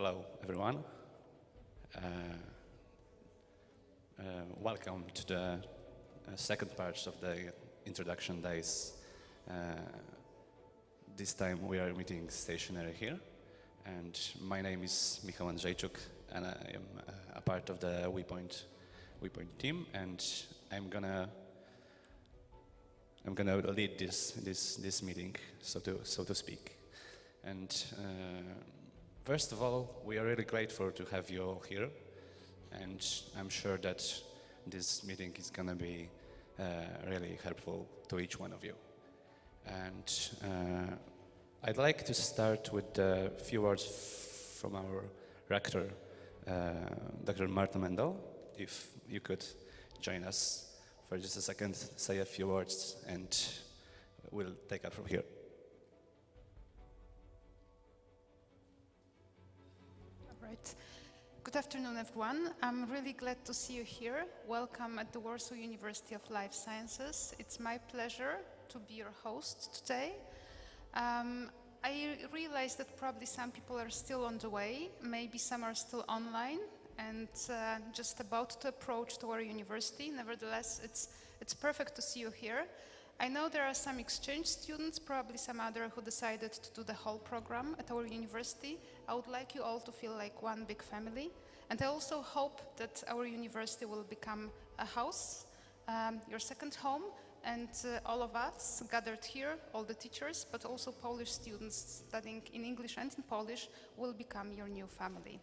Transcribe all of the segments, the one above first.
Hello, everyone. Welcome to the second part of the introduction days. This time we are meeting stationary here, and my name is Michał Andrzejczuk, and I am a part of the WePoint team, and I'm gonna lead this meeting, so to speak. And first of all, we are really grateful to have you all here, and I'm sure that this meeting is going to be really helpful to each one of you. And I'd like to start with a few words from our rector, Dr. Marta Mendel. If you could join us for just a second, say a few words, and we'll take up from here. Right. Good afternoon, everyone. I'm really glad to see you here. Welcome at the Warsaw University of Life Sciences. It's my pleasure to be your host today. I realize that probably some people are still on the way, maybe some are still online and just about to approach to our university. Nevertheless, it's perfect to see you here. I know there are some exchange students, probably some other who decided to do the whole program at our university. I would like you all to feel like one big family. And I also hope that our university will become a house, your second home, and all of us gathered here, all the teachers, but also Polish students studying in English and in Polish will become your new family.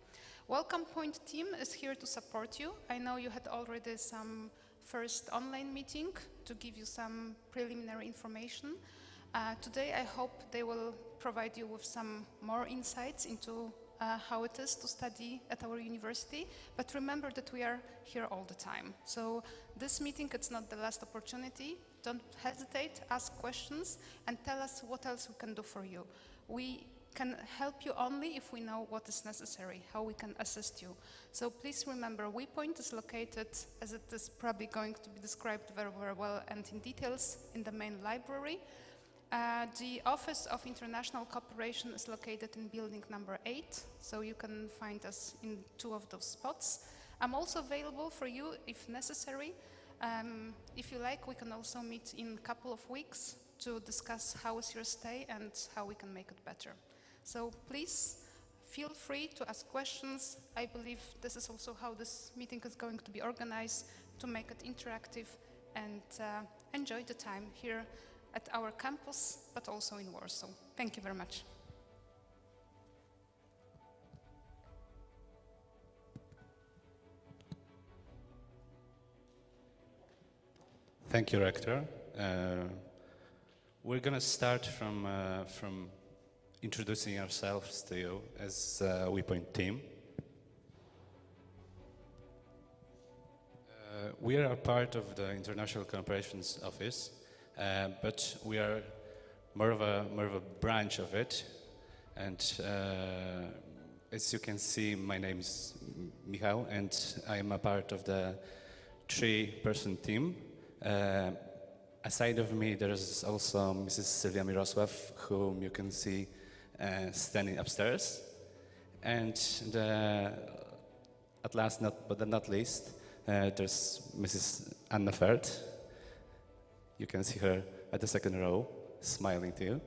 Welcome Point team is here to support you. I know you had already some first online meeting to give you some preliminary information. Today I hope they will provide you with some more insights into how it is to study at our university, but remember that we are here all the time. So this meeting, it's not the last opportunity. Don't hesitate, ask questions, and tell us what else we can do for you. We can help you only if we know what is necessary, how we can assist you. So please remember, WePoint is located, as it is probably going to be described very, very well and in details, in the main library. The Office of International Cooperation is located in building number 8, so you can find us in 2 of those spots. I'm also available for you if necessary. If you like, we can also meet in a couple of weeks to discuss how is your stay and how we can make it better. So please feel free to ask questions. I believe this is also how this meeting is going to be organized, to make it interactive and enjoy the time here at our campus, but also in Warsaw. Thank you very much. Thank you, Rector. We're going to start from introducing ourselves to you as a WePoint team. We are a part of the International Cooperations Office, but we are more of a branch of it. And as you can see, my name is Michał, and I am a part of the 3-person team. Aside of me, there is also Mrs. Sylwia Mirosław, whom you can see standing upstairs. And at last, but not least, there's Mrs. Anna Ferd. You can see her at the second row, smiling to you.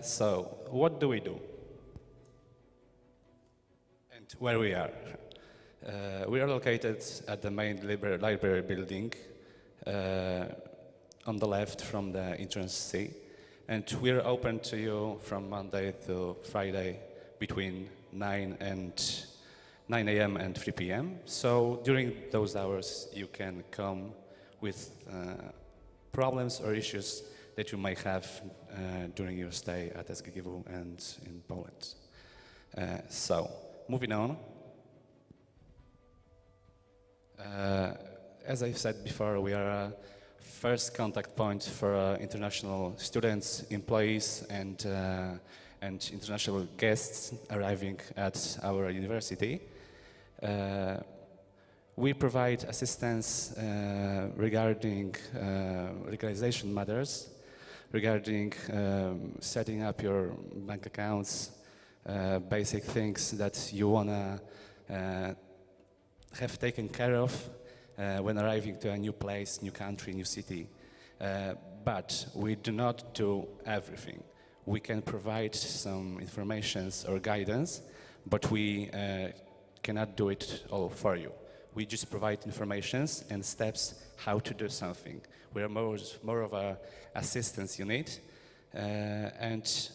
So, what do we do? And where we are? We are located at the main library building, on the left from the entrance C, and we are open to you from Monday to Friday between 9 a.m. and 3 p.m. So during those hours you can come with problems or issues that you might have during your stay at SGGW and in Poland. So moving on. As I said before, we are a first contact point for international students, employees, and international guests arriving at our university. We provide assistance regarding legalization matters, regarding setting up your bank accounts, basic things that you wanna have taken care of when arriving to a new place, new country, new city. But we do not do everything. We can provide some informations or guidance, but we cannot do it all for you. We just provide informations and steps how to do something. We are more of a assistance unit, and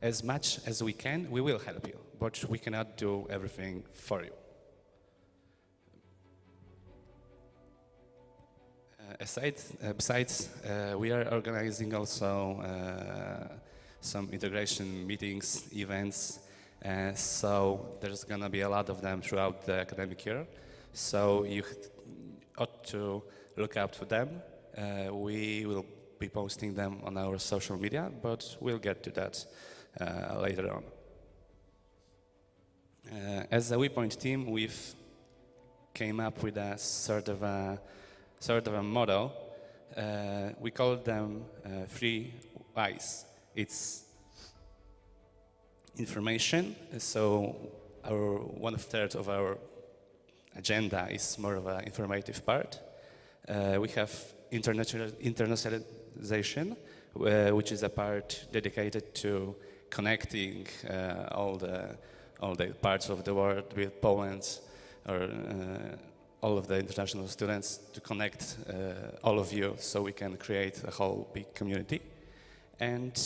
as much as we can, we will help you, but we cannot do everything for you. Besides, we are organizing also some integration meetings, events, so there's gonna be a lot of them throughout the academic year. So you ought to look out for them. We will be posting them on our social media, but we'll get to that later on. As a WePoint team, we've came up with a sort of a model. We call them 3 Y's. It's information. So our 1/3 of our agenda is more of an informative part. We have internationalization, which is a part dedicated to connecting all the parts of the world with Poland, or all of the international students, to connect all of you so we can create a whole big community. And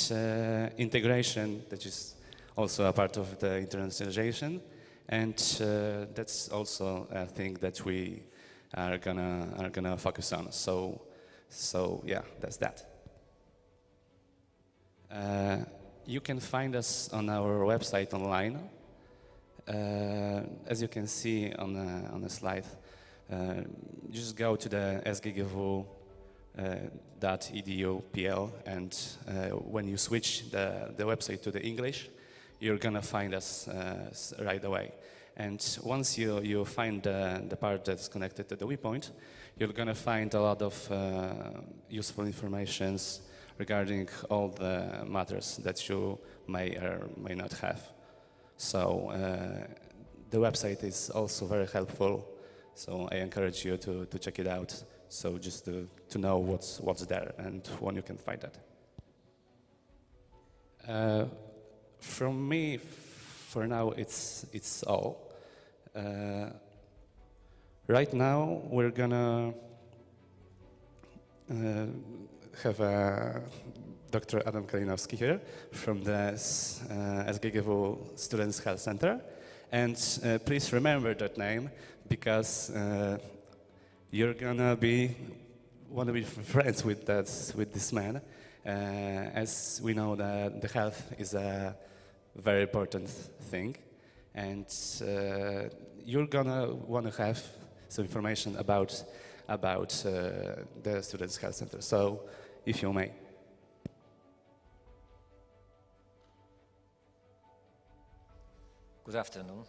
integration, that is also a part of the internationalization, and that's also a thing that we are gonna focus on. So yeah, that's that. You can find us on our website online. As you can see on the slide, just go to the sggw.edu.pl, and when you switch the website to the English, you're gonna find us right away. And once you find the part that's connected to the WePoint, you're gonna find a lot of useful informations regarding all the matters that you may or may not have. So the website is also very helpful. So I encourage you to check it out. So just to know what's there and when you can find that. From me, for now, it's all. Right now, we're gonna have Dr. Adam Kalinowski here from the SGGW Students Health Center. And please remember that name, because you're gonna wanna be friends with this man, as we know that the health is a very important thing, and you're gonna wanna have some information about the Students Health Center. So, if you may. Good afternoon.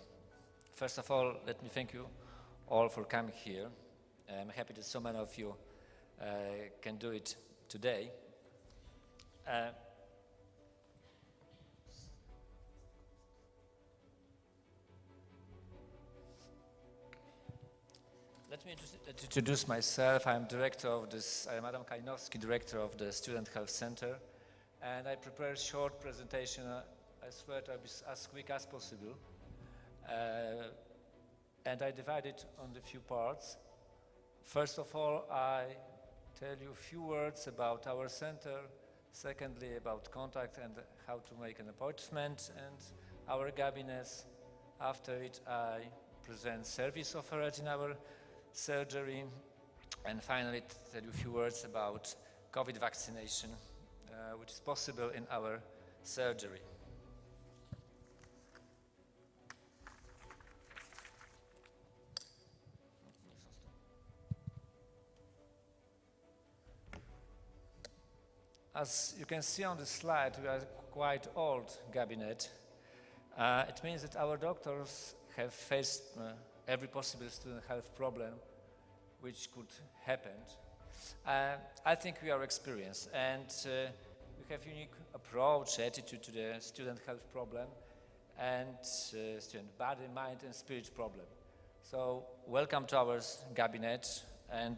First of all, let me thank you all for coming here. I'm happy that so many of you can do it today. Let me introduce myself. I'm Adam Kalinowski, director of the Student Health Center, and I prepared a short presentation. I swear to be as quick as possible. And I divide it on the few parts. First of all, I tell you a few words about our center. Secondly, about contact and how to make an appointment and our cabinets. After it, I present service offered in our surgery. And finally, tell you a few words about COVID vaccination, which is possible in our surgery. As you can see on the slide, we are quite old cabinet. It means that our doctors have faced every possible student health problem which could happen. I think we are experienced, and we have unique approach, attitude to the student health problem. and student body, mind, and spirit problem. So welcome to our cabinet, and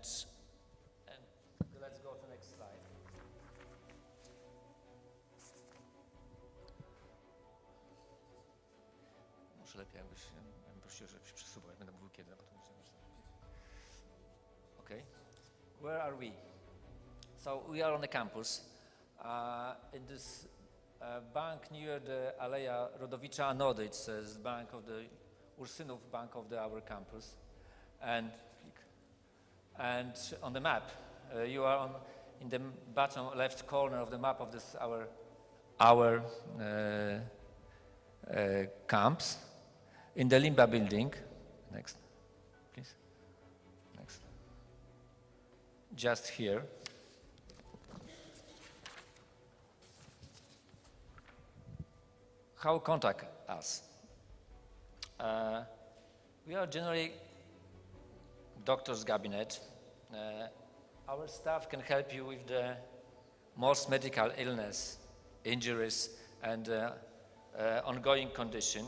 let's go to the next slide. Może lepiej jakbyś prosił, żebyś się przesuwał, ja będę mówił kiedy, a potem już okay. Where are we? So we are on the campus in this bank near the Aleja Rodowicza Anody. It's the bank of the Ursynów bank of our campus, and on the map you are in the bottom left corner of the map of this our camps in the Limba building. Next, please. Next. Just here. How contact us? We are generally doctor's cabinet. Our staff can help you with the most medical illness, injuries, and ongoing condition.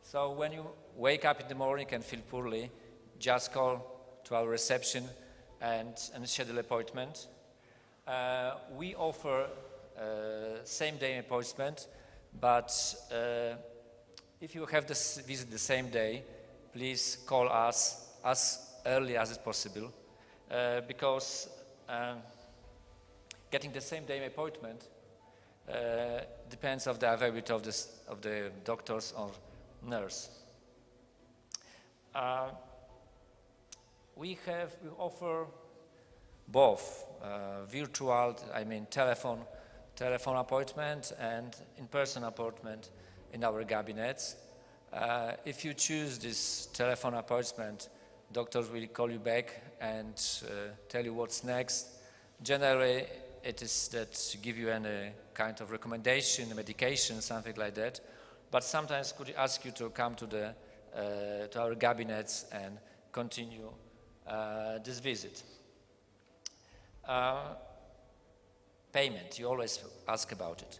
So when you wake up in the morning and feel poorly, just call to our reception and schedule appointment. We offer same-day appointment, but if you have this visit the same day, please call us as early as possible, because getting the same day appointment depends on the availability of the doctors or nurse. We offer both virtual, telephone appointment and in-person appointment in our cabinets. If you choose this telephone appointment, doctors will call you back and tell you what's next. Generally, it is that give you any kind of recommendation, medication, something like that. But sometimes could ask you to come to our cabinets and continue this visit. Payment, you always ask about it.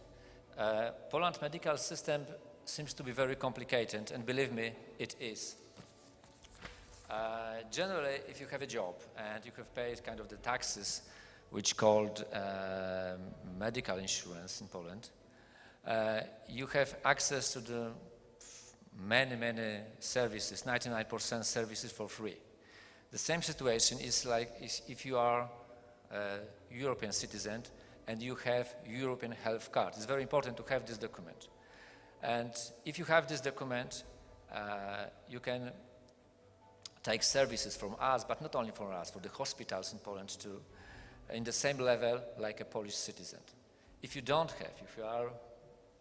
Poland medical system seems to be very complicated, and believe me, it is. Generally, if you have a job and you have paid kind of the taxes, which called medical insurance in Poland, you have access to the many services, 99% services for free. The same situation is like if you are a European citizen and you have European health card. It's very important to have this document. And if you have this document, you can take services from us, but not only from us, for the hospitals in Poland too, in the same level like a Polish citizen. If you don't have, if you are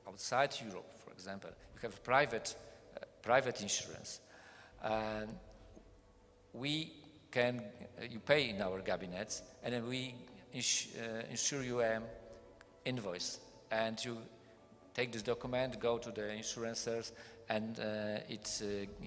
outside Europe, for example, you have private insurance, you pay in our cabinets, and then we insure you an invoice, and you take this document, go to the insurances, and it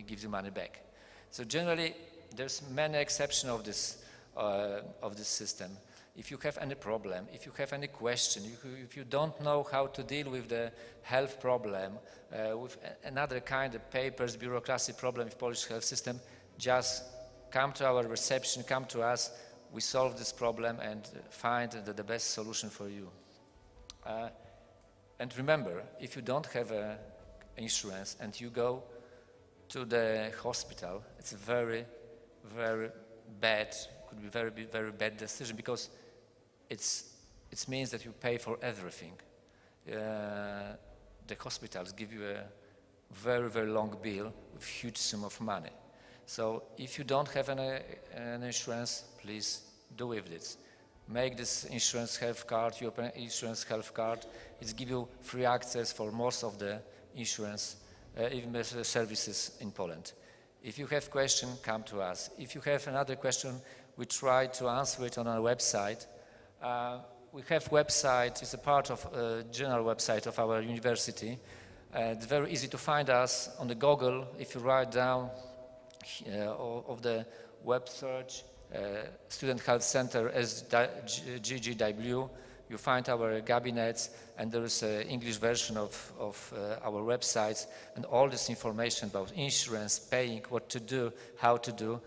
gives you money back. So generally, there's many exceptions of this system. If you have any problem, if you have any question, if you don't know how to deal with the health problem, with another kind of papers, bureaucracy problem with Polish health system, just come to our reception, come to us, we solve this problem and find the best solution for you. And remember, if you don't have insurance and you go to the hospital, it's a very bad, could be very bad decision, because it means that you pay for everything. The hospitals give you a very long bill with huge sum of money. So if you don't have an insurance, please do with this. Make this insurance health card, European insurance health card. It gives you free access for most of the insurance, even the services in Poland. If you have question, come to us. If you have another question, we try to answer it on our website. We have website, it's a part of general website of our university. It's very easy to find us on the Google. If you write down of the web search, Student Health Center SGGW, you find our cabinets, and there is an English version of our websites, and all this information about insurance, paying, what to do, how to do.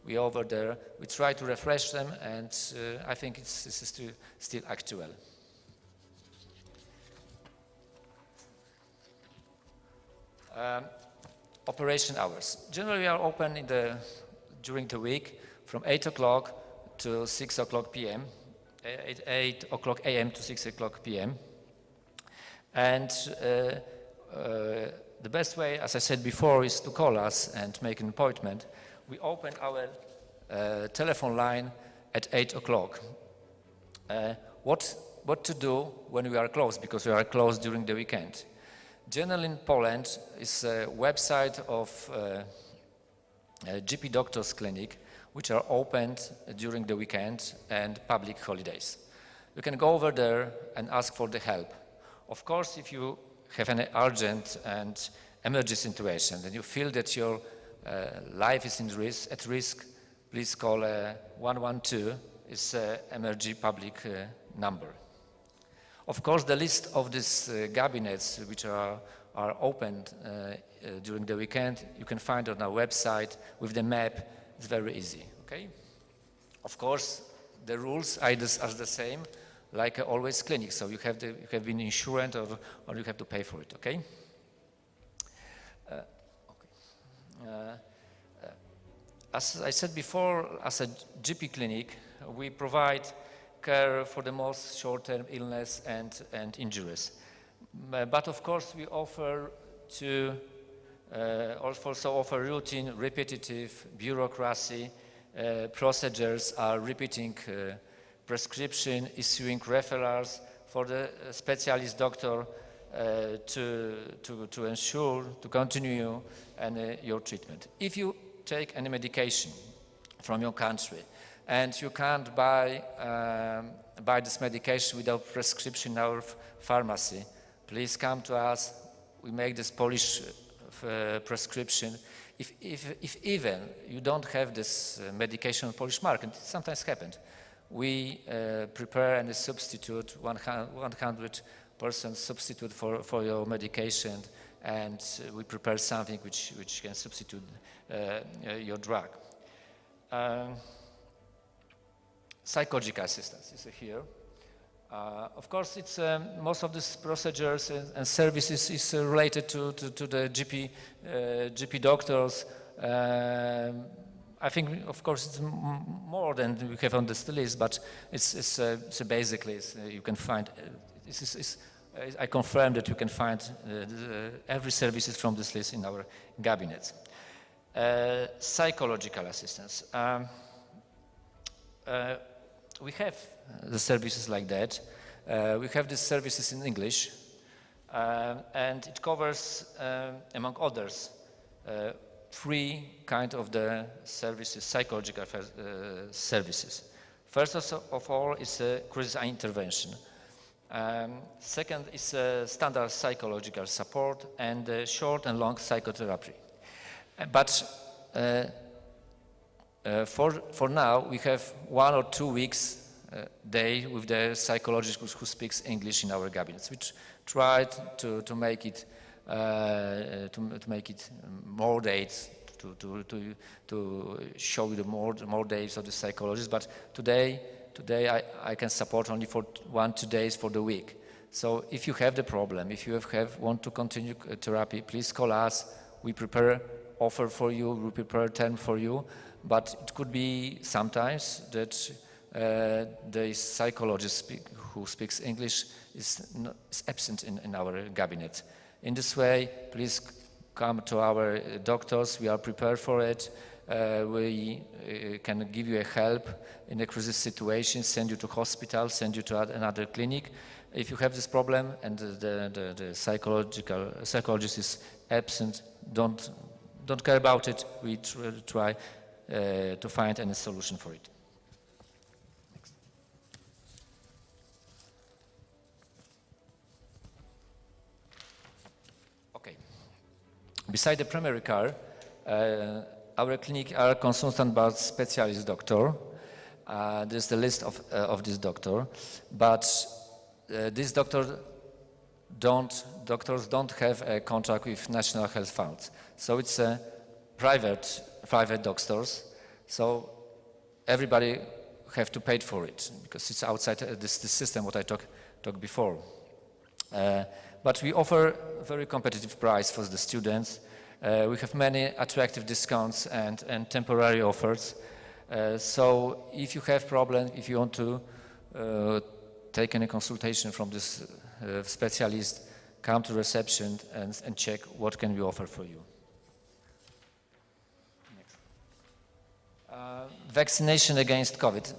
We over there, we try to refresh them, and I think this is still actual. Operation hours. Generally, we are open during the week from 8 o'clock to 6 o'clock p.m., 8 o'clock a.m. to 6 o'clock p.m. And the best way, as I said before, is to call us and make an appointment. We open our telephone line at 8 o'clock. What to do when we are closed, because we are closed during the weekend? Generally in Poland is a website of GP doctors clinic which are opened during the weekend and public holidays. You can go over there and ask for the help. Of course, if you have an urgent and emergency situation and you feel that your life is at risk, please call 112. It's an emergency public number. Of course, the list of these cabinets which are opened during the weekend, you can find on our website with the map. It's very easy, okay? Of course, the rules are the same, like always clinics. So you have been insured or you have to pay for it, okay? As I said before, as a GP clinic, we provide care for the most short-term illness and injuries. But of course, we offer also offer routine, repetitive bureaucracy procedures, are repeating prescription, issuing referrals for the specialist doctor to ensure to continue your treatment. If you take any medication from your country and you can't buy this medication without prescription in our pharmacy, please come to us. We make this Polish prescription. If even you don't have this medication on Polish market, it sometimes happens. We prepare a substitute, 100% substitute for your medication, and we prepare something which can substitute your drug. Psychological assistance is here. Of course, it's most of these procedures and services is related to the GP doctors. I think, of course, it's more than we have on this list, but it's basically you can find. I confirm that you can find every services from this list in our cabinets. Psychological assistance. We have the services like that. We have these services in English, and it covers, among others, three kind of the services, psychological services. First of all is crisis intervention. Second is standard psychological support, and short and long psychotherapy. But for now, we have 1 or 2 weeks day with the psychologist who speaks English in our cabinets. We tried to make it more days to show you the more days of the psychologist. But today I can support only for 1-2 days for the week. So if you have the problem, if you want to continue therapy, please call us. We prepare offer for you. We prepare term for you. But it could be sometimes that the psychologist who speaks English is absent in our cabinet. In this way, please come to our doctors. We are prepared for it. We can give you a help in a crisis situation, send you to hospital, send you to another clinic. If you have this problem and the psychologist is absent, don't care about it. We try to find any solution for it. Next. Okay. Beside the primary care, our clinic are consultant by specialist doctor. There's the list of this doctor, but these doctors don't have a contract with National Health Funds. So it's a private doctors. So everybody have to pay for it because it's outside this system what I talked before. But we offer a very competitive price for the students. We have many attractive discounts and temporary offers. So if you have problems, if you want to take any consultation from this specialist, come to reception and check what can we offer for you. Next. Vaccination against COVID.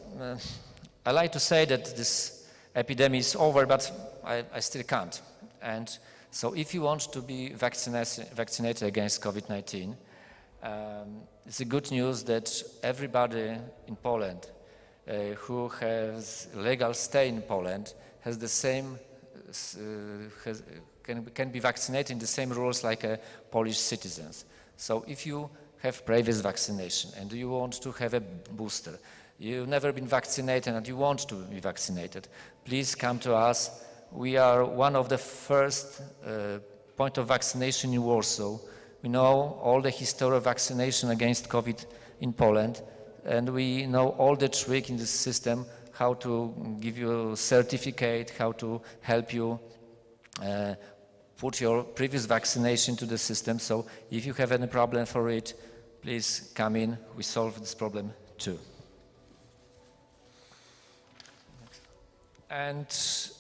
I like to say that this epidemic is over, but I still can't. And so if you want to be vaccinated against COVID-19, it's a good news that everybody in Poland who has legal stay in Poland has the same, can be vaccinated in the same rules like Polish citizens. So if you have previous vaccination and you want to have a booster, you've never been vaccinated and you want to be vaccinated, please come to us. We are one of the first point of vaccination in Warsaw. We know all the history of vaccination against COVID in Poland, and we know all the trick in this system, how to give you a certificate, how to help you put your previous vaccination to the system. So if you have any problem for it, please come in. We solve this problem too. And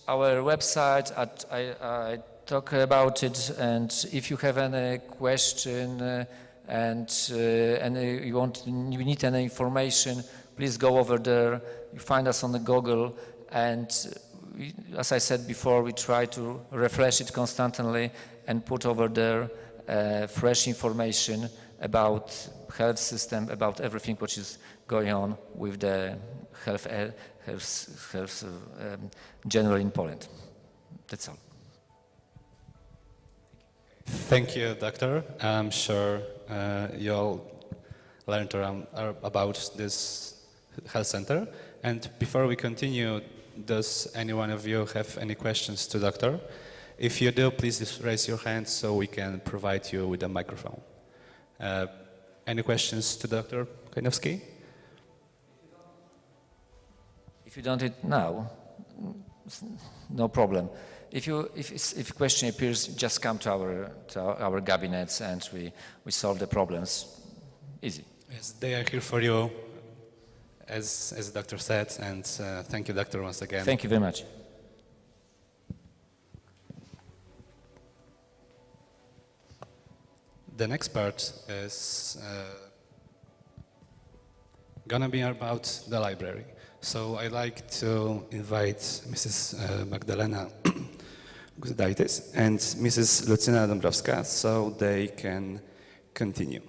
our website, I talk about it, and if you have any question and you need any information, please go over there. You find us on the Google, and as I said before, we try to refresh it constantly and put over there fresh information about health system, about everything which is going on with the health generally in Poland. That's all. Thank you, Doctor. I'm sure you all learned about this health center. And before we continue, does any one of you have any questions to Doctor? If you do, please just raise your hand so we can provide you with a microphone. Any questions to Dr. Kojnowski? If you don't it now, no problem. If a question appears, just come to our cabinets and we solve the problems. Easy. Yes, they are here for you, as the doctor said, and thank you, doctor, once again. Thank you very much. The next part is gonna be about the library. So I'd like to invite Mrs. Magdalena Gudaitis and Mrs. Lucyna Dąbrowska so they can continue.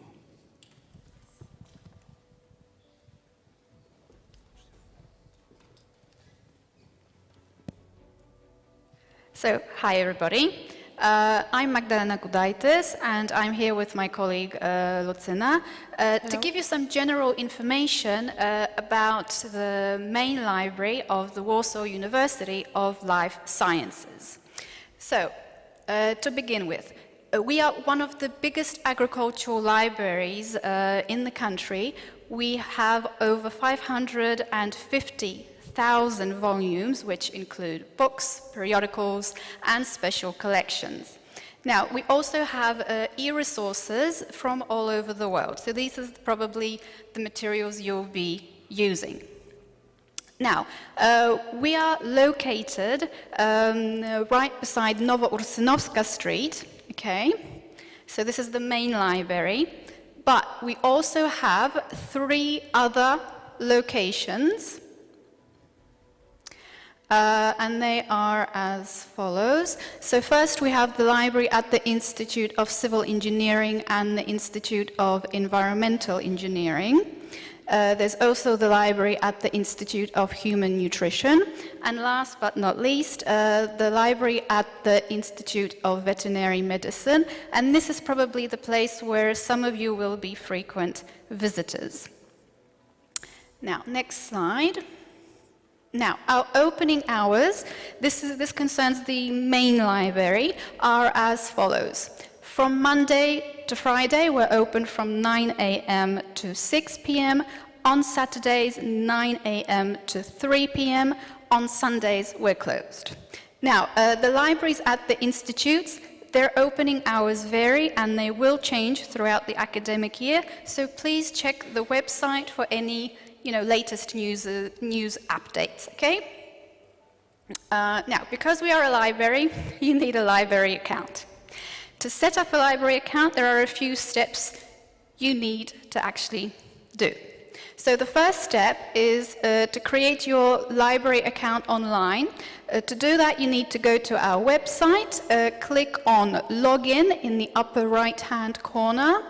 So, hi everybody. I'm Magdalena Gudaitis and I'm here with my colleague Lucyna to give you some general information about the main library of the Warsaw University of Life Sciences. So, to begin with, we are one of the biggest agricultural libraries in the country. We have over 550,000 volumes, which include books, periodicals, and special collections. Now, we also have e-resources from all over the world. So these are probably the materials you'll be using. Now, we are located right beside Nowa Ursynowska Street, okay? So this is the main library, but we also have 3 other locations, and they are as follows. So first we have the library at the Institute of Civil Engineering and the Institute of Environmental Engineering. There's also the library at the Institute of Human Nutrition. And last but not least, the library at the Institute of Veterinary Medicine. And this is probably the place where some of you will be frequent visitors. Now, next slide. Now, our opening hours, this concerns the main library, are as follows. From Monday to Friday, we're open from 9 a.m. to 6 p.m. On Saturdays, 9 a.m. to 3 p.m. On Sundays, we're closed. Now, the libraries at the institutes, their opening hours vary and they will change throughout the academic year, so please check the website for any latest news updates, okay? Now, because we are a library, you need a library account. To set up a library account, there are a few steps you need to actually do. So the first step is to create your library account online. To do that, you need to go to our website, click on Login in the upper right-hand corner.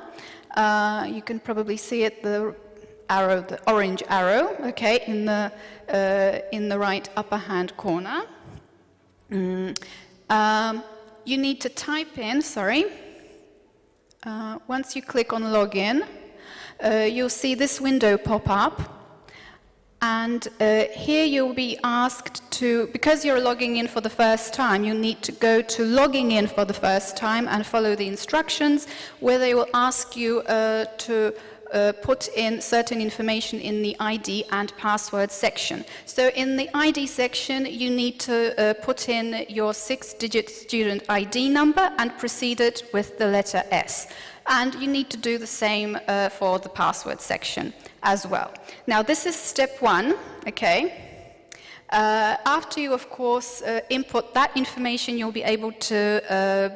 You can probably see it, the orange arrow, okay, in the right upper hand corner. You need to type in, once you click on Login, you'll see this window pop up, and here you'll be asked to, because you're logging in for the first time, you need to go to logging in for the first time and follow the instructions, where they will ask you to put in certain information in the ID and password section. So in the ID section, you need to put in your 6-digit student ID number and precede it with the letter S. And you need to do the same for the password section as well. Now, this is step 1, okay? After you, of course, input that information, you'll be able to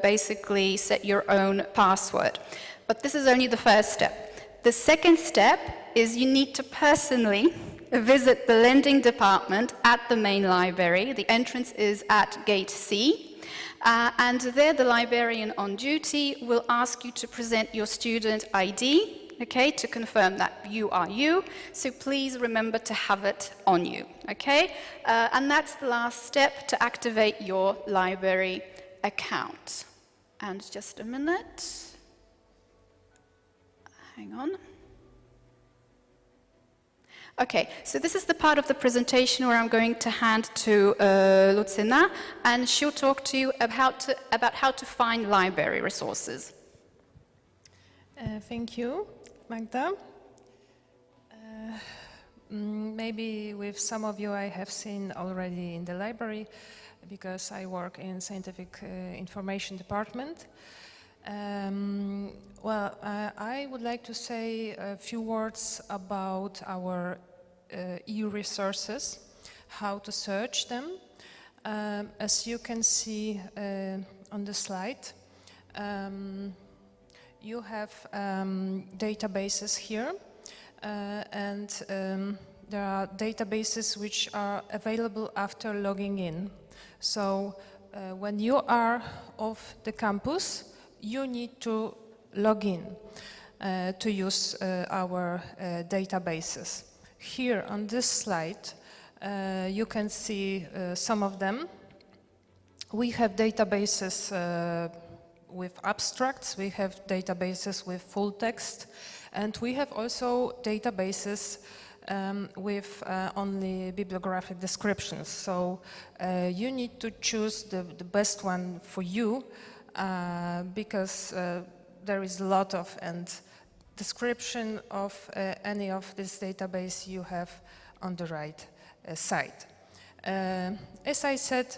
basically set your own password. But this is only the first step. The second step is you need to personally visit the lending department at the main library. The entrance is at gate C. And there the librarian on duty will ask you to present your student ID, okay, to confirm that you are you. So please remember to have it on you, okay? And that's the last step to activate your library account. And just a minute. Hang on. Okay, so this is the part of the presentation where I'm going to hand to Lucyna, and she'll talk to you about how to find library resources. Thank you, Magda. Maybe with some of you I have seen already in the library, because I work in scientific information department. I would like to say a few words about our EU resources, how to search them. As you can see on the slide, you have databases here, and there are databases which are available after logging in. So when you are off the campus, you need to log in to use our databases. Here on this slide, you can see some of them. We have databases with abstracts, we have databases with full text, and we have also databases with only bibliographic descriptions. So you need to choose the best one for you, because there is a lot of description of any of this database you have on the right side. As I said,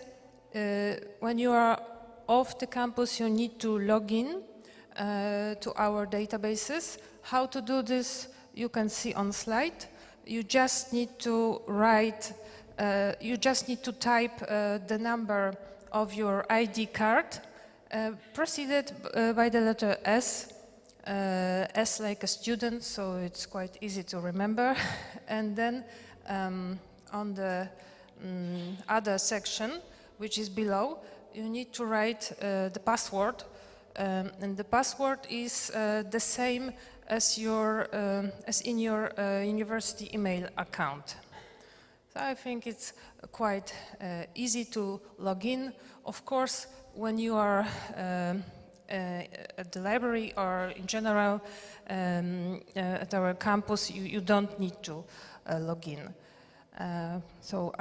when you are off the campus, you need to log in to our databases. How to do this, you can see on slide. You just need to write, you just need to type the number of your ID card, preceded by the letter S. S like a student, so it's quite easy to remember. And then on the other section, which is below, you need to write the password. And the password is the same as in your university email account. So I think it's quite easy to log in. Of course, when you are at the library or in general at our campus, you don't need to log in. So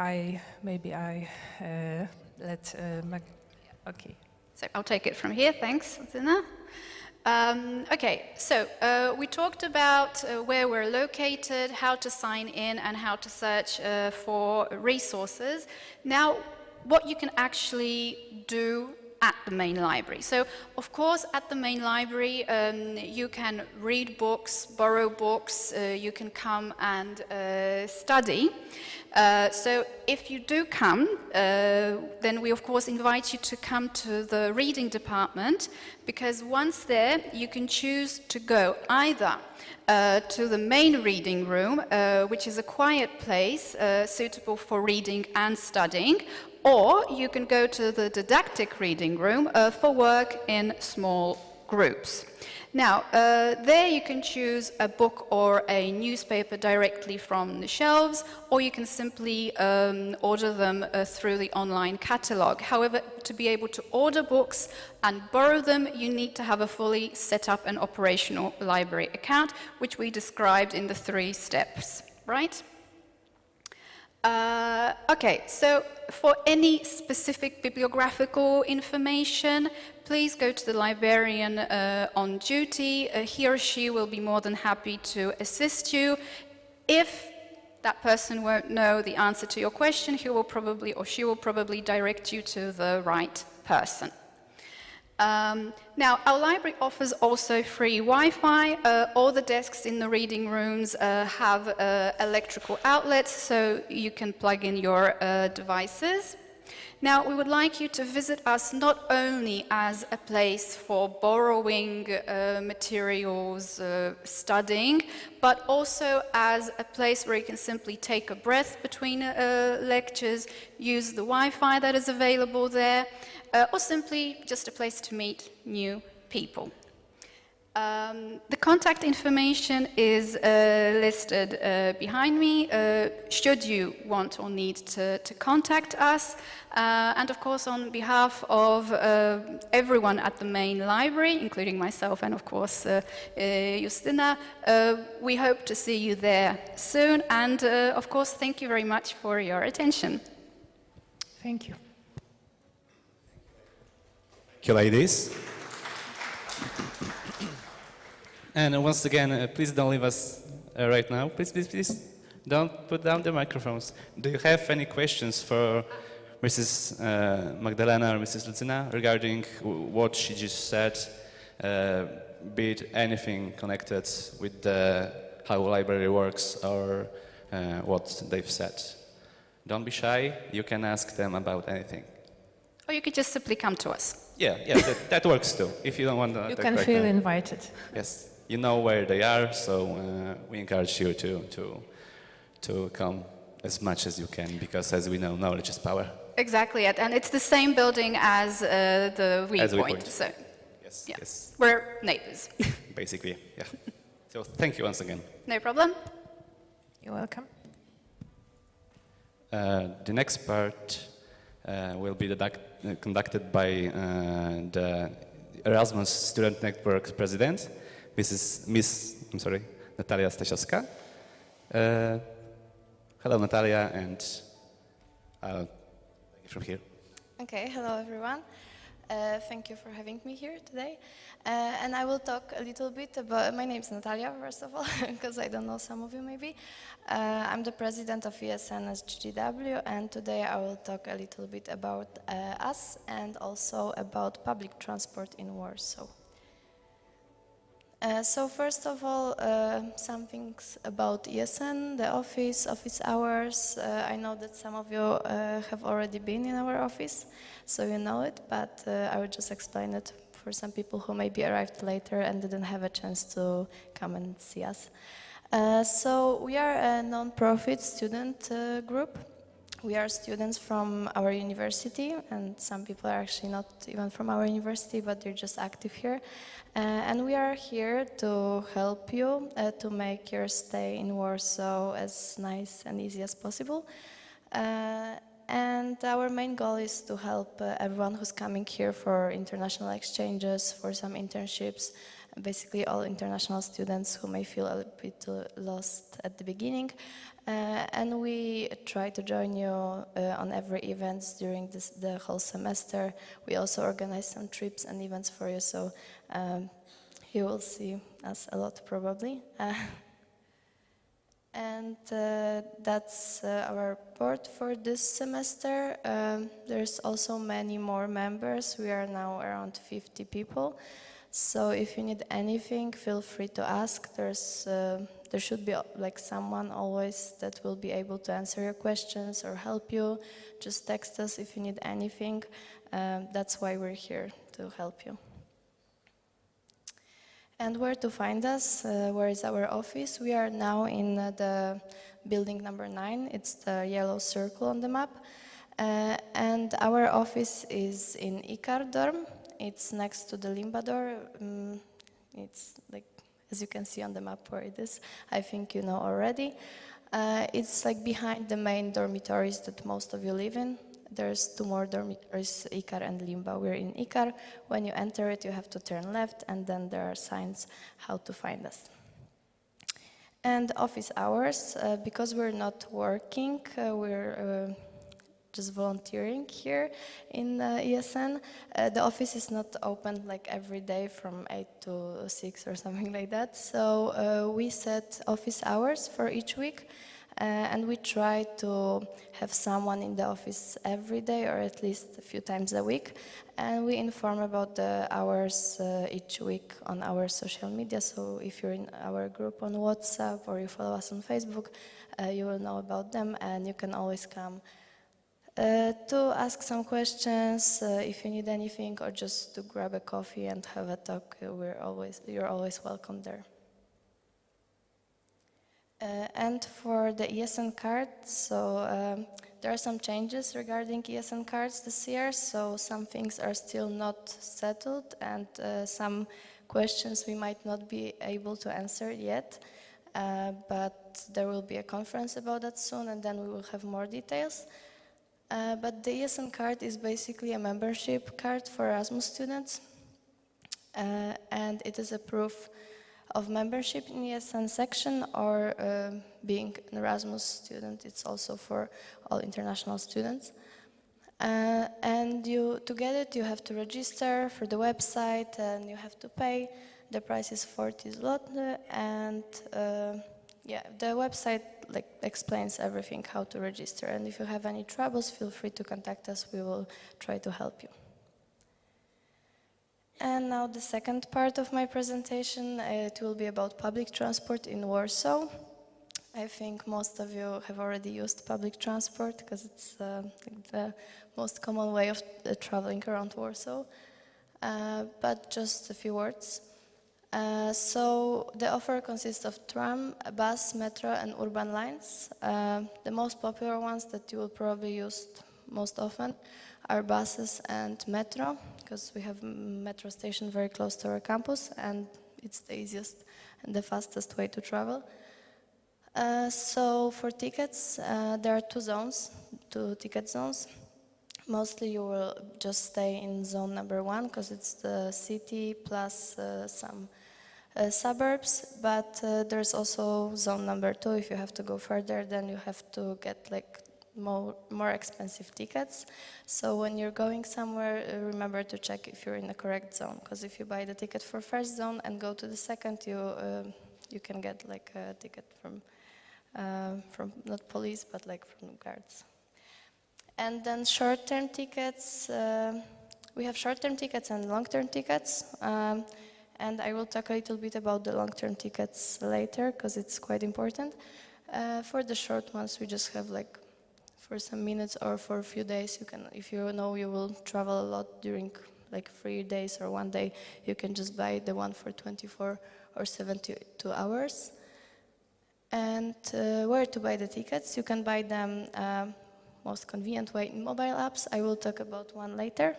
maybe I let okay. So I'll take it from here, thanks, Zina. Okay, so we talked about where we're located, how to sign in, and how to search for resources. Now, what you can actually do at the main library. So, of course, at the main library, you can read books, borrow books, you can come and study. So if you do come, then we of course invite you to come to the reading department, because once there you can choose to go either to the main reading room, which is a quiet place suitable for reading and studying, or you can go to the didactic reading room for work in small groups. Now, there you can choose a book or a newspaper directly from the shelves, or you can simply order them through the online catalogue. However, to be able to order books and borrow them, you need to have a fully set up and operational library account, which we described in the 3 steps, right? Okay, so for any specific bibliographical information, please go to the librarian on duty. He or she will be more than happy to assist you. If that person won't know the answer to your question, he will probably or she will probably direct you to the right person. Now, our library offers also free Wi-Fi. All the desks in the reading rooms have electrical outlets, so you can plug in your devices. Now, we would like you to visit us not only as a place for borrowing materials, studying, but also as a place where you can simply take a breath between lectures, use the Wi-Fi that is available there, or simply just a place to meet new people. The contact information is listed behind me, should you want or need to contact us. And of course, on behalf of everyone at the main library, including myself and of course Justyna, we hope to see you there soon. And of course, thank you very much for your attention. Thank you. Thank you, ladies. And once again, please don't leave us right now. Please, please, please, don't put down the microphones. Do you have any questions for Mrs. Magdalena or Mrs. Lucyna regarding what she just said, be it anything connected with how library works or what they've said? Don't be shy. You can ask them about anything. Or you could just simply come to us. Yeah, that works too. If you don't want to, You can feel invited. Yes, you know where they are, so we encourage you to come as much as you can, because as we know, knowledge is power. Exactly, and it's the same building as the Viewpoint. So, Yes, yeah, yes. we're neighbors. Basically, yeah. So thank you once again. No problem. You're welcome. The next part will be conducted by the Erasmus Student Network President, Miss Natalia Stasiowska. Hello, Natalia, and from here. Okay, hello everyone. Thank you for having me here today. And I will talk a little bit about, my name is Natalia, first of all, because I don't know some of you maybe. I'm the president of ESN SGGW, and today I will talk a little bit about us and also about public transport in Warsaw. So first of all, some things about ESN, the office hours. I know that some of you have already been in our office, so you know it, but I will just explain it for some people who maybe arrived later and didn't have a chance to come and see us. So we are a non-profit student group. We are students from our university, and some people are actually not even from our university, but they're just active here. And we are here to help you to make your stay in Warsaw as nice and easy as possible. And our main goal is to help everyone who's coming here for international exchanges, for some internships, basically all international students who may feel a bit lost at the beginning. And we try to join you on every event during the whole semester. We also organize some trips and events for you, so you will see us a lot probably. And that's our report for this semester. There's also many more members. We are now around 50 people. So if you need anything, feel free to ask. There should be like someone always that will be able to answer your questions or help you. Just text us if you need anything. That's why we're here, to help you. And where to find us? Where is our office? We are now in the building number 9. It's the yellow circle on the map. And our office is in Ikar dorm. It's next to the Limbador. It's like, as you can see on the map where it is. I think you know already. It's like behind the main dormitories that most of you live in. There's 2 more dormitories, Ikar and Limba. We're in Ikar. When you enter it, you have to turn left, and then there are signs how to find us. And office hours, because we're not working, we're just volunteering here in ESN. The office is not open like every day from 8 to 6 or something like that. So we set office hours for each week. And we try to have someone in the office every day or at least a few times a week. And we inform about the hours each week on our social media. So if you're in our group on WhatsApp or you follow us on Facebook, you will know about them, and you can always come to ask some questions if you need anything, or just to grab a coffee and have a talk. You're always welcome there. And for the ESN card, so there are some changes regarding ESN cards this year, so some things are still not settled, and some questions we might not be able to answer yet, but there will be a conference about that soon, and then we will have more details. But the ESN card is basically a membership card for Erasmus students, and it is a proof of membership in the ESN section or being an Erasmus student. It's also for all international students. And to get it, you have to register for the website and you have to pay. The price is 40 zloty, and yeah, the website explains everything, how to register. And if you have any troubles, feel free to contact us. We will try to help you. And now the second part of my presentation, it will be about public transport in Warsaw. I think most of you have already used public transport because it's the most common way of traveling around Warsaw. But just a few words. So the offer consists of tram, bus, metro, and urban lines. The most popular ones that you will probably use most often are buses and metro, because we have a metro station very close to our campus, and it's the easiest and the fastest way to travel. So for tickets, there are 2 ticket zones. Mostly you will just stay in zone number 1, because it's the city plus some suburbs, but there's also zone number 2. If you have to go further, then you have to get more expensive tickets. So when you're going somewhere, remember to check if you're in the correct zone, because if you buy the ticket for first zone and go to the second, you can get a ticket from not police, but from guards. And then short-term tickets, we have short-term tickets and long-term tickets, and I will talk a little bit about the long-term tickets later, because it's quite important. For the short ones, we just have for some minutes or for a few days. You can, if you know you will travel a lot during 3 days or 1 day, you can just buy the one for 24 or 72 hours. And where to buy the tickets? You can buy them most convenient way in mobile apps. I will talk about one later.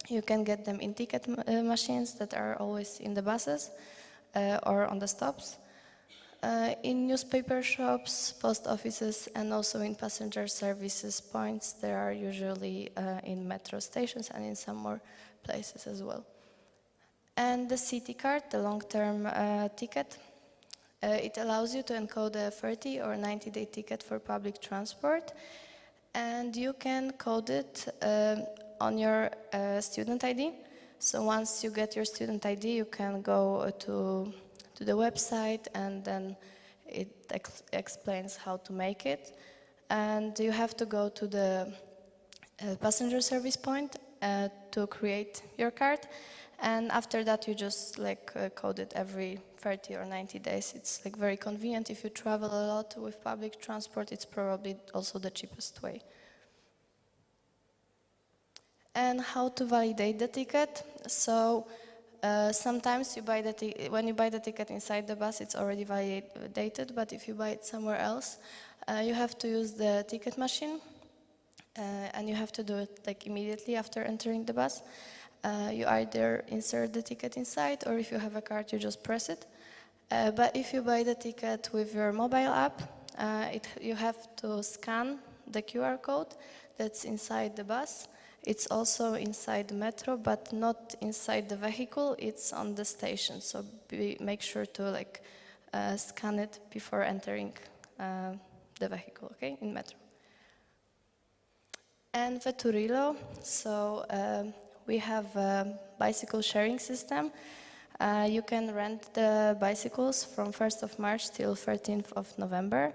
You can get them in ticket machines that are always in the buses or on the stops. In newspaper shops, post offices, and also in passenger services points. There are usually in metro stations and in some more places as well. And the city card, the long-term ticket, it allows you to encode a 30 or 90-day ticket for public transport, and you can code it on your student ID. So once you get your student ID, you can go to the website, and then it explains how to make it. And you have to go to the passenger service point to create your card. And after that, you just code it every 30 or 90 days. It's very convenient. If you travel a lot with public transport, it's probably also the cheapest way. And how to validate the ticket. So sometimes when you buy the ticket inside the bus, it's already validated, but if you buy it somewhere else, you have to use the ticket machine, and you have to do it immediately after entering the bus. You either insert the ticket inside, or if you have a card, you just press it. But if you buy the ticket with your mobile app, you have to scan the QR code that's inside the bus. It's also inside the metro, but not inside the vehicle. It's on the station, so make sure to scan it before entering the vehicle, okay, in metro. And Veturilo, so we have a bicycle sharing system. You can rent the bicycles from 1st of March till 13th of November.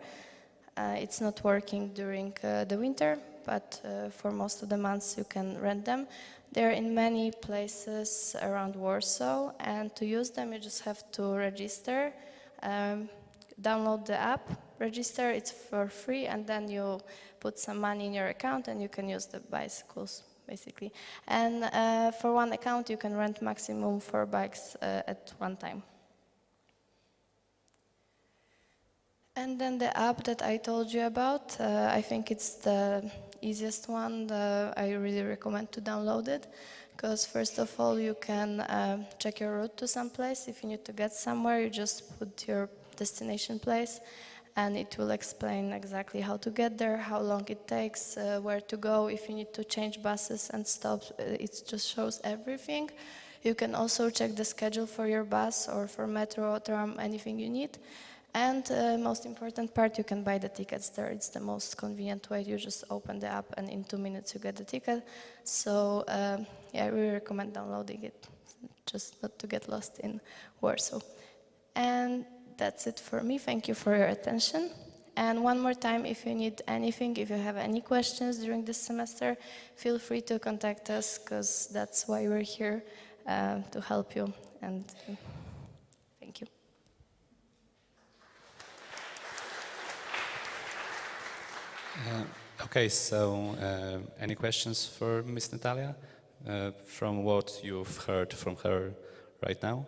It's not working during the winter, but for most of the months you can rent them. They're in many places around Warsaw, and to use them you just have to register, download the app, register, it's for free, and then you put some money in your account and you can use the bicycles, basically. And for one account you can rent maximum 4 bikes at one time. And then the app that I told you about, I think it's the easiest one. I really recommend to download it, because first of all you can check your route to some place. If you need to get somewhere, you just put your destination place, and it will explain exactly how to get there, how long it takes, where to go. If you need to change buses and stops, it just shows everything. You can also check the schedule for your bus or for metro, tram, anything you need. And most important part, you can buy the tickets there. It's the most convenient way. You just open the app and in 2 minutes you get the ticket. So yeah, I really recommend downloading it, just not to get lost in Warsaw. And that's it for me. Thank you for your attention. And one more time, if you need anything, if you have any questions during this semester, feel free to contact us, because that's why we're here, to help you. And thank you. Okay, so any questions for Miss Natalia from what you've heard from her right now?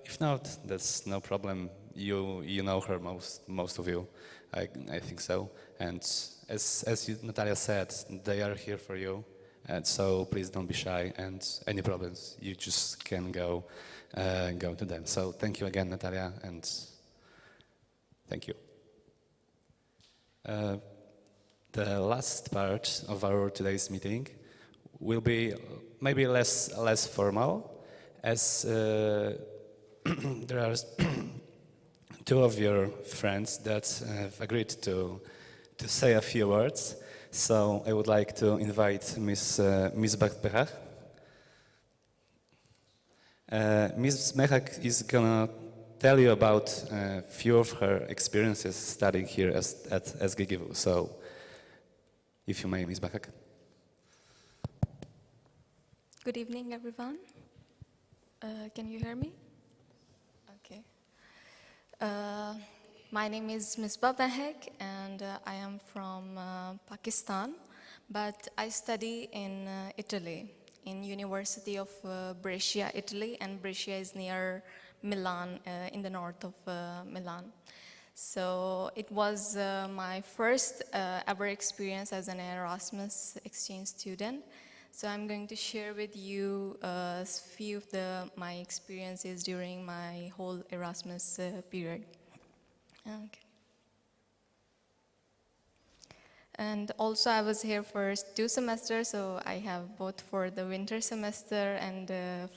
If not, that's no problem. You know her, most of you, I think so. And as Natalia said, they are here for you, and so please don't be shy. And any problems, you just can go to them. So thank you again, Natalia, and thank you. The last part of our today's meeting will be maybe less formal, as there are two of your friends that have agreed to say a few words. So I would like to invite Miss Bechach. Ms. Mechak is gonna tell you about a few of her experiences studying here at SGGW. So, if you may, Ms. Bechach. Good evening, everyone. Can you hear me? Okay. My name is Ms. Bechach, and I am from Pakistan, but I study in Italy, in University of Brescia, Italy, and Brescia is near Milan, in the north of Milan. So it was my first ever experience as an Erasmus exchange student. So I'm going to share with you a few of my experiences during my whole Erasmus period. Okay. And also I was here for 2 semesters, so I have both for the winter semester and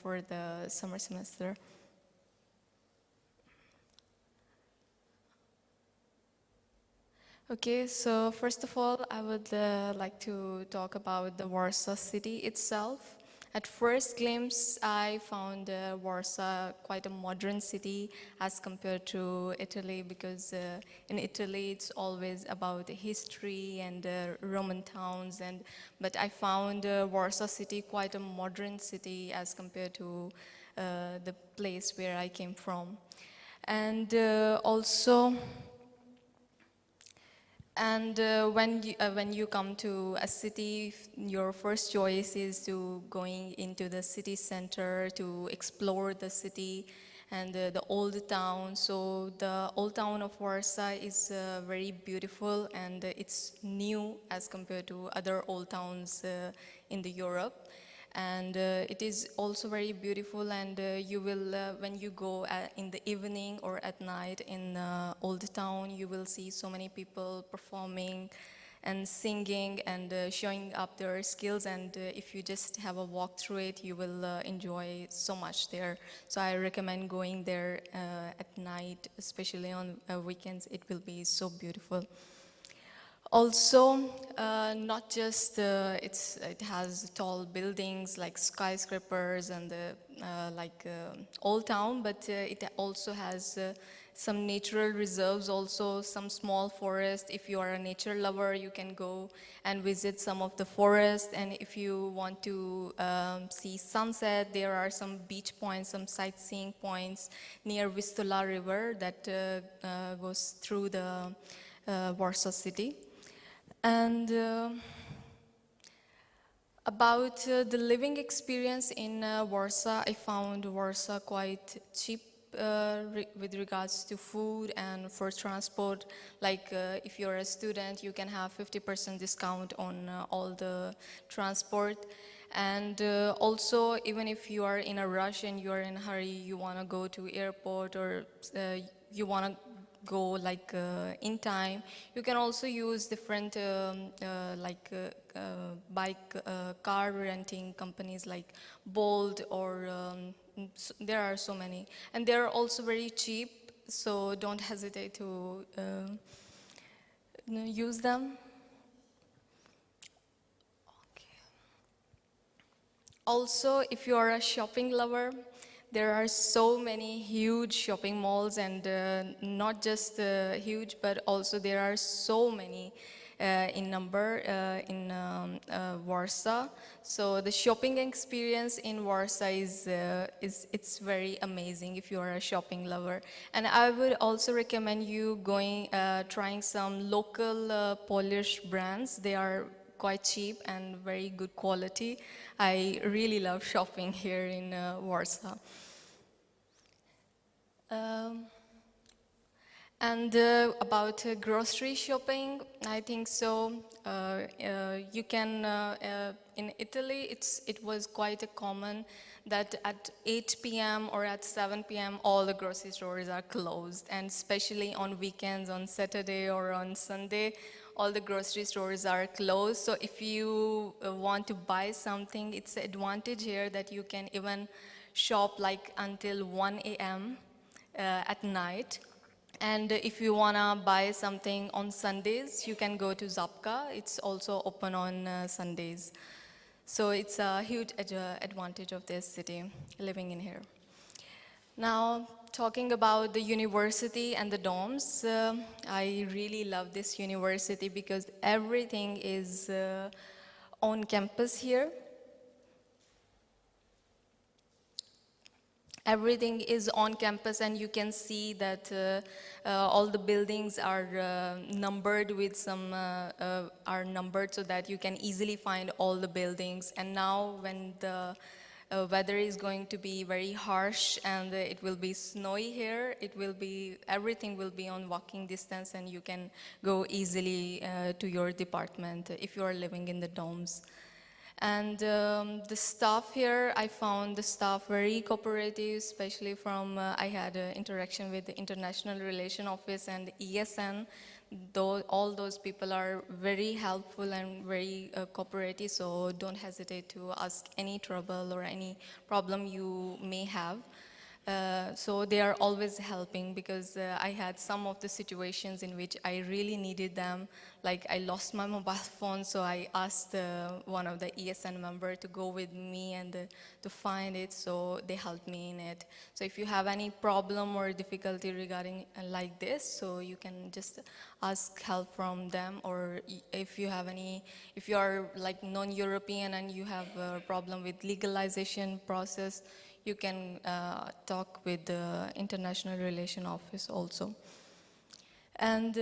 for the summer semester. Okay, so first of all, I would like to talk about the Warsaw city itself. At first glimpse, I found Warsaw quite a modern city as compared to Italy, because in Italy it's always about history and Roman towns, but I found Warsaw city quite a modern city as compared to the place where I came from. And also, and when you come to a city, your first choice is to going into the city center to explore the city and the old town. So the old town of Warsaw is very beautiful, and it's new as compared to other old towns in the Europe. And it is also very beautiful, and you will, when you go in the evening or at night in Old Town, you will see so many people performing and singing and showing up their skills, and if you just have a walk through it, you will enjoy so much there. So I recommend going there at night, especially on weekends. It will be so beautiful. Also, not just it has tall buildings like skyscrapers and old town, but it also has some natural reserves, also some small forest. If you are a nature lover, you can go and visit some of the forest. And if you want to see sunset, there are some beach points, some sightseeing points near Vistula River that goes through the Warsaw city. And about the living experience in Warsaw, I found Warsaw quite cheap with regards to food and for transport. Like if you're a student, you can have 50% discount on all the transport. And also, even if you are in a rush and you are in a hurry, you want to go to airport, or you want to go in time, you can also use different car renting companies like Bolt, or there are so many, and they're also very cheap, so don't hesitate to use them. Okay. Also, if you are a shopping lover, there are so many huge shopping malls, and not just huge, but also there are so many in number in Warsaw. So the shopping experience in Warsaw it's very amazing if you are a shopping lover. And I would also recommend you trying some local Polish brands. They are quite cheap and very good quality. I really love shopping here in Warsaw. And about grocery shopping, I think so. You can in Italy, it was quite common that at 8 p.m. or at 7 p.m. all the grocery stores are closed, and especially on weekends, on Saturday or on Sunday, all the grocery stores are closed. So if you want to buy something, it's an advantage here that you can even shop until 1 a.m. At night. And if you want to buy something on Sundays, you can go to Zapka. It's also open on Sundays. So it's a huge advantage of this city, living in here. Now, talking about the university and the dorms, I really love this university because everything is on campus here. Everything is on campus, and you can see that all the buildings are numbered with are numbered so that you can easily find all the buildings. And now when the weather is going to be very harsh and it will be snowy here, everything will be on walking distance, and you can go easily to your department if you are living in the dorms. And the staff here, I found the staff very cooperative, especially from, I had an interaction with the International Relation Office and ESN. All those people are very helpful and very cooperative, so don't hesitate to ask any trouble or any problem you may have. So they are always helping, because I had some of the situations in which I really needed them. Like I lost my mobile phone, so I asked one of the ESN member to go with me and to find it, so they helped me in it. So if you have any problem or difficulty regarding like this, so you can just ask help from them, or if you are like non-European and you have a problem with legalization process, you can talk with the International Relation Office also. And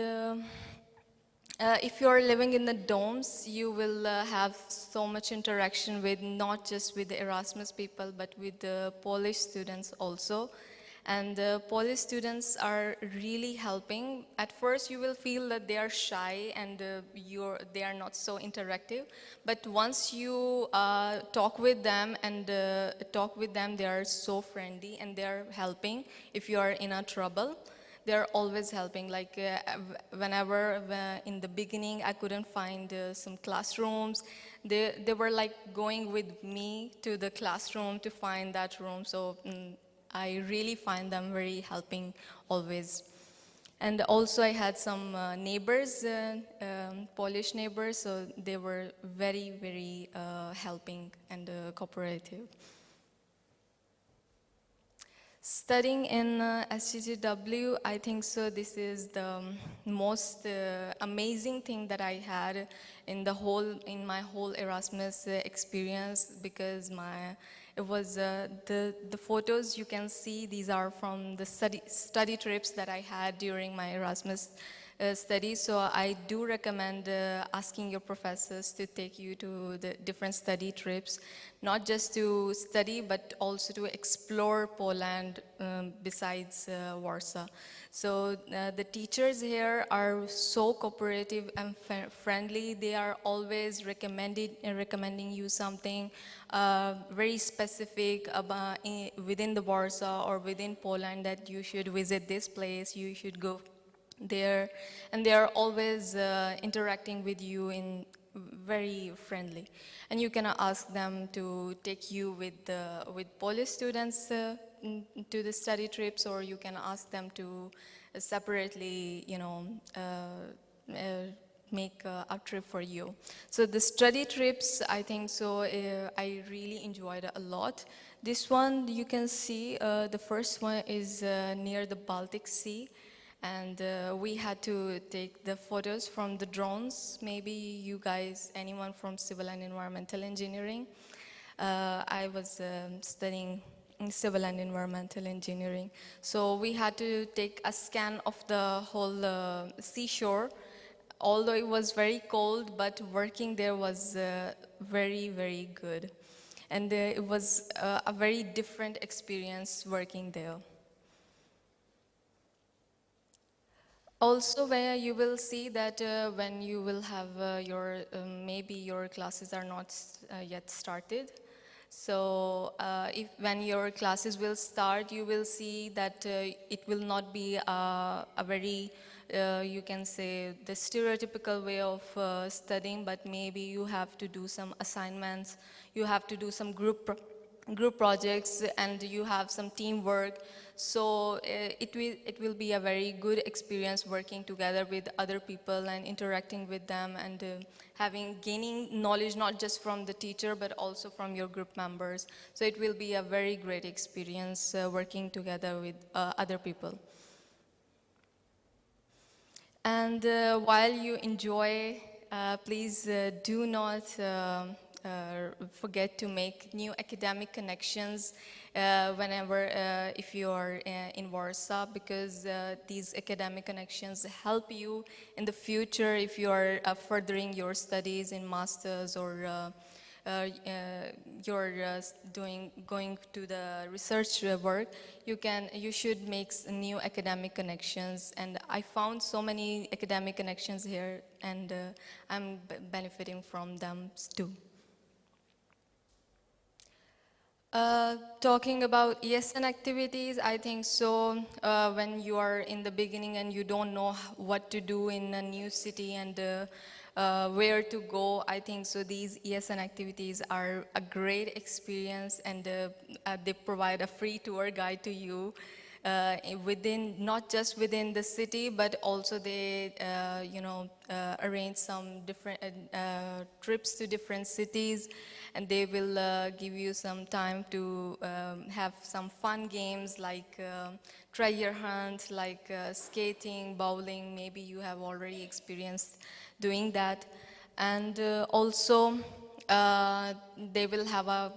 if you are living in the dorms, you will have so much interaction with not just with the Erasmus people, but with the Polish students also. And the Polish students are really helping. At first, you will feel that they are shy and they are not so interactive. But once you talk with them, they are so friendly and they are helping if you are in a trouble. They are always helping. Like whenever in the beginning I couldn't find some classrooms, they were like going with me to the classroom to find that room. So I really find them very helping always. And also I had some neighbors, Polish neighbors, so they were very, very helping and cooperative. Studying in SGGW, I think so this is the most amazing thing that I had in my whole Erasmus experience, because it was the photos you can see, these are from the study trips that I had during my Erasmus studies. So I do recommend asking your professors to take you to the different study trips, not just to study, but also to explore Poland besides Warsaw. So the teachers here are so cooperative and friendly. They are always recommending you something very specific about within the Warsaw or within Poland, that you should visit this place, you should go there, and they are always interacting with you in very friendly. And you can ask them to take you with Polish students to the study trips, or you can ask them to separately, make a trip for you. So the study trips, I think so, I really enjoyed a lot. This one you can see, the first one is near the Baltic Sea. And we had to take the photos from the drones. Maybe you guys, anyone from civil and environmental engineering. I was studying civil and environmental engineering. So we had to take a scan of the whole seashore. Although it was very cold, but working there was very, very good. And it was a very different experience working there. Also, where you will see that when you will have maybe your classes are not yet started. So when your classes will start, you will see that it will not be a very, you can say, the stereotypical way of studying, but maybe you have to do some assignments, you have to do some group projects, and you have some teamwork. So it will be a very good experience working together with other people and interacting with them, and gaining knowledge not just from the teacher but also from your group members. So it will be a very great experience working together with other people. And while you enjoy, please do not forget to make new academic connections whenever, if you are in Warsaw, because these academic connections help you in the future if you are furthering your studies in masters, or you're going to the research work. You should make new academic connections, and I found so many academic connections here, and I'm benefiting from them too. Talking about ESN activities, I think so. When you are in the beginning and you don't know what to do in a new city and where to go, I think so. These ESN activities are a great experience, and they provide a free tour guide to you. Within, not just within the city, but also they, arrange some different trips to different cities, and they will give you some time to have some fun games like treasure hunt, like skating, bowling. Maybe you have already experienced doing that, and also they will have a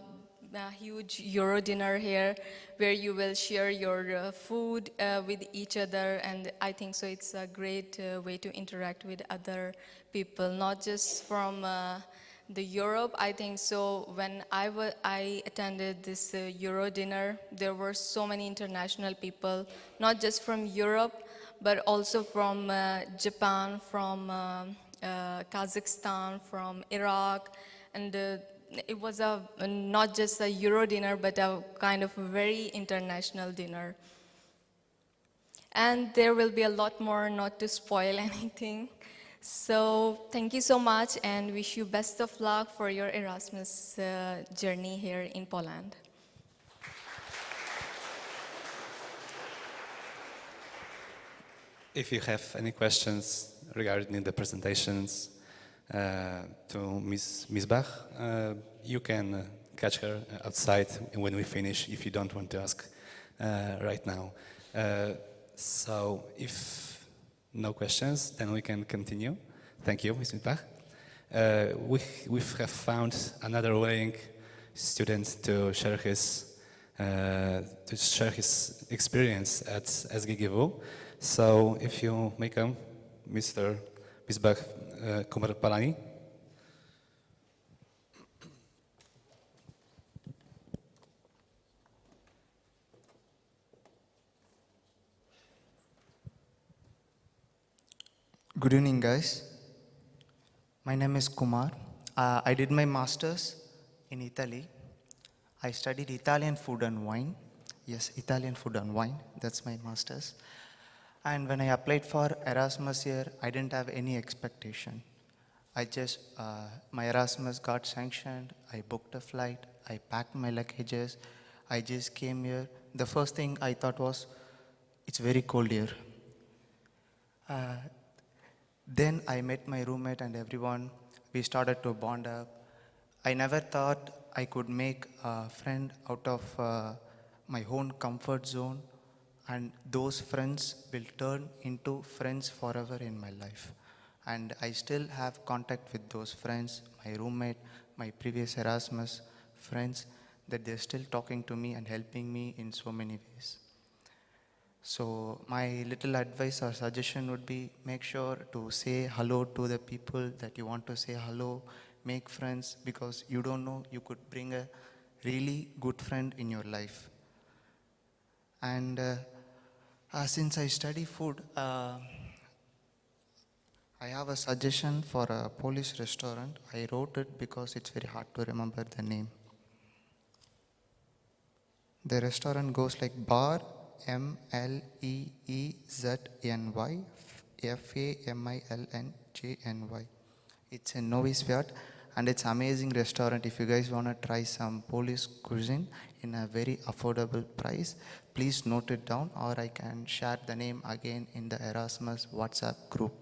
huge Euro dinner here where you will share your food with each other, and I think so it's a great way to interact with other people, not just from the Europe. I think so when I attended this Euro dinner, there were so many international people, not just from Europe, but also from Japan, from Kazakhstan, from Iraq, and it was not just a Euro dinner, but a kind of very international dinner. And there will be a lot more, not to spoil anything. So thank you so much, and wish you best of luck for your Erasmus journey here in Poland. If you have any questions regarding the presentations, to Ms. Bach, you can catch her outside when we finish if you don't want to ask right now. So if no questions, then we can continue. Thank you, Ms. Bach. We have found another willing student to share his experience at SGGW. So if you may come, Ms. Bach, Kumar Palani. Good evening, guys. My name is Kumar. I did my master's in Italy. I studied Italian food and wine. Yes, Italian food and wine. That's my master's. And when I applied for Erasmus here, I didn't have any expectation. My Erasmus got sanctioned. I booked a flight. I packed my luggages. I just came here. The first thing I thought was, it's very cold here. Then I met my roommate and everyone. We started to bond up. I never thought I could make a friend out of my own comfort zone, and those friends will turn into friends forever in my life. And I still have contact with those friends, my roommate, my previous Erasmus friends, that they're still talking to me and helping me in so many ways. So my little advice or suggestion would be, make sure to say hello to the people that you want to say hello, make friends, because you don't know, you could bring a really good friend in your life. And since I study food, I have a suggestion for a Polish restaurant. I wrote it because it's very hard to remember the name. The restaurant goes like Bar Mleezny Familnjny. It's in Novi Sviat, and it's an amazing restaurant. If you guys want to try some Polish cuisine in a very affordable price, please note it down, or I can share the name again in the Erasmus WhatsApp group.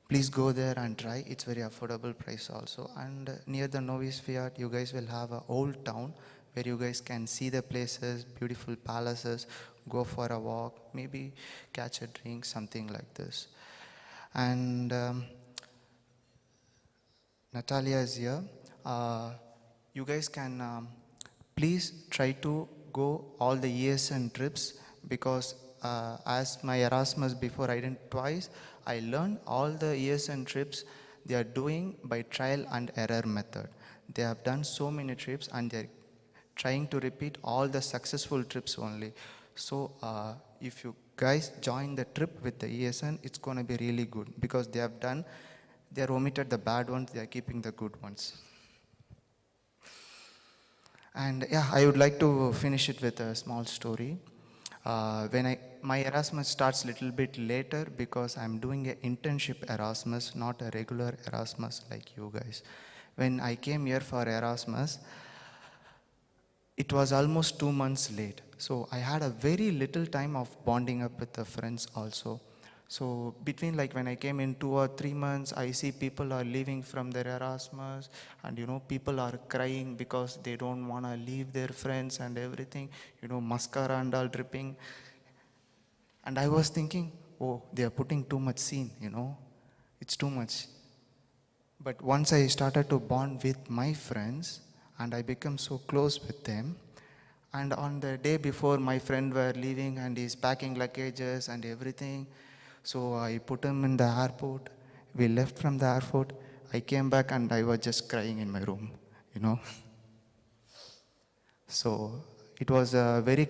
Please go there and try. It's very affordable price also. And near the Novi Sviat, you guys will have an old town where you guys can see the places, beautiful palaces, go for a walk, maybe catch a drink, something like this. And Natalia is here. You guys can please try to go all the ESN trips, because as my Erasmus before I did twice, I learned all the ESN trips they are doing by trial and error method. They have done so many trips and they're trying to repeat all the successful trips only. So if you guys join the trip with the ESN, it's going to be really good, because they have omitted the bad ones, they are keeping the good ones. And yeah, I would like to finish it with a small story. My Erasmus starts a little bit later because I'm doing an internship Erasmus, not a regular Erasmus like you guys. When I came here for Erasmus, it was almost 2 months late. So I had a very little time of bonding up with the friends also. So between like when I came in 2 or 3 months, I see people are leaving from their Erasmus, and people are crying because they don't want to leave their friends and everything, mascara and all dripping. And I was thinking, oh, they are putting too much scene, it's too much. But once I started to bond with my friends and I become so close with them, and on the day before my friend were leaving and he's packing luggages and everything, so I put him in the airport. We left from the airport. I came back and I was just crying in my room, So it was a very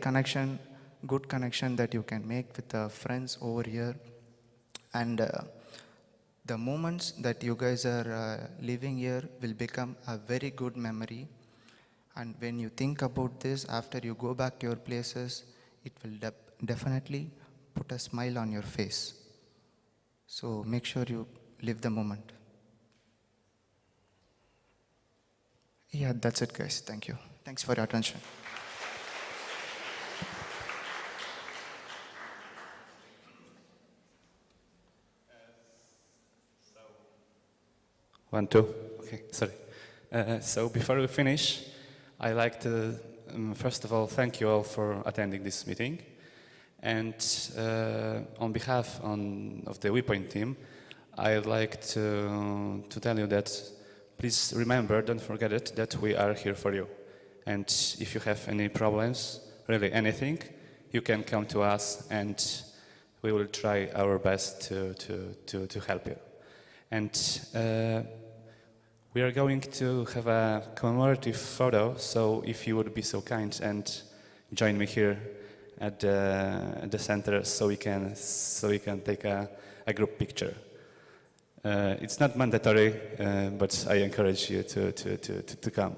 good connection that you can make with the friends over here. And the moments that you guys are living here will become a very good memory. And when you think about this, after you go back to your places, it will definitely put a smile on your face. So make sure you live the moment. Yeah, that's it, guys. Thank you. Thanks for your attention. One, two. Okay, sorry. So before we finish, I'd like to, first of all, thank you all for attending this meeting. And on behalf of the WePoint team, I'd like to tell you that please remember, don't forget it, that we are here for you. And if you have any problems, really anything, you can come to us and we will try our best to help you. And we are going to have a commemorative photo, so if you would be so kind and join me here at the center so we can take a group picture. It's not mandatory, but I encourage you to come.